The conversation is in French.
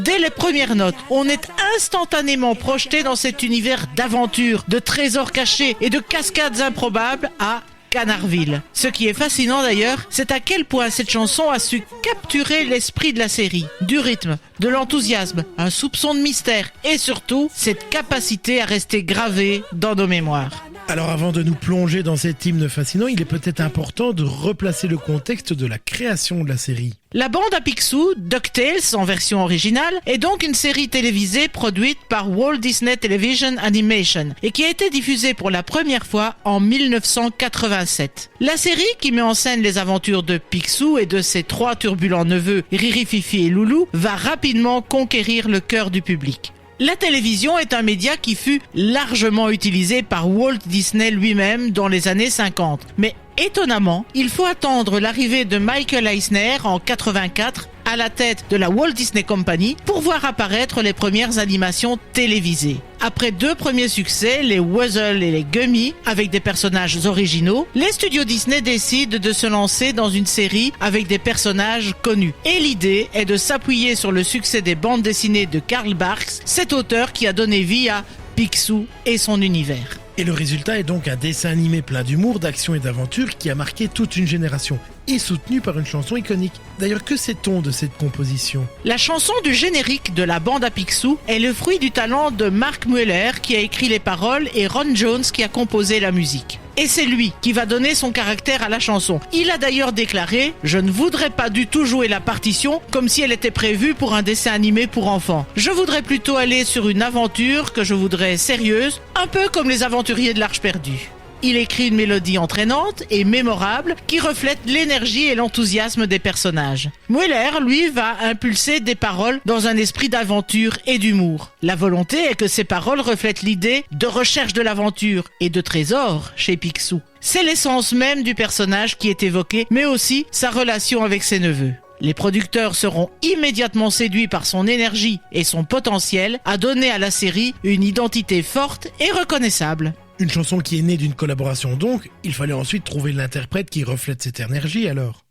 Dès les premières notes, on est instantanément projeté dans cet univers d'aventures, de trésors cachés et de cascades improbables à Canardville. Ce qui est fascinant d'ailleurs, c'est à quel point cette chanson a su capturer l'esprit de la série. Du rythme, de l'enthousiasme, un soupçon de mystère et surtout cette capacité à rester gravée dans nos mémoires. Alors avant de nous plonger dans cet hymne fascinant, il est peut-être important de replacer le contexte de la création de la série. La bande à Picsou, DuckTales en version originale, est donc une série télévisée produite par Walt Disney Television Animation et qui a été diffusée pour la première fois en 1987. La série, qui met en scène les aventures de Picsou et de ses 3 turbulents neveux, Riri, Fifi et Loulou, va rapidement conquérir le cœur du public. La télévision est un média qui fut largement utilisé par Walt Disney lui-même dans les années 50. Mais étonnamment, il faut attendre l'arrivée de Michael Eisner en 84 à la tête de la Walt Disney Company pour voir apparaître les premières animations télévisées. Après 2 premiers succès, les Wuzzle et les Gummy, avec des personnages originaux, les studios Disney décident de se lancer dans une série avec des personnages connus. Et l'idée est de s'appuyer sur le succès des bandes dessinées de Carl Barks, cet auteur qui a donné vie à Picsou et son univers. Et le résultat est donc un dessin animé plein d'humour, d'action et d'aventure qui a marqué toute une génération et soutenu par une chanson iconique. D'ailleurs, que sait-on de cette composition ? La chanson du générique de la bande à Picsou est le fruit du talent de Mark Mueller qui a écrit les paroles et Ron Jones qui a composé la musique. Et c'est lui qui va donner son caractère à la chanson. Il a d'ailleurs déclaré « Je ne voudrais pas du tout jouer la partition comme si elle était prévue pour un dessin animé pour enfants. Je voudrais plutôt aller sur une aventure que je voudrais sérieuse, un peu comme les aventuriers de l'Arche perdue. » Il écrit une mélodie entraînante et mémorable qui reflète l'énergie et l'enthousiasme des personnages. Mueller, lui, va impulser des paroles dans un esprit d'aventure et d'humour. La volonté est que ces paroles reflètent l'idée de recherche de l'aventure et de trésor chez Picsou. C'est l'essence même du personnage qui est évoqué, mais aussi sa relation avec ses neveux. Les producteurs seront immédiatement séduits par son énergie et son potentiel à donner à la série une identité forte et reconnaissable. Une chanson qui est née d'une collaboration donc, il fallait ensuite trouver l'interprète qui reflète cette énergie alors.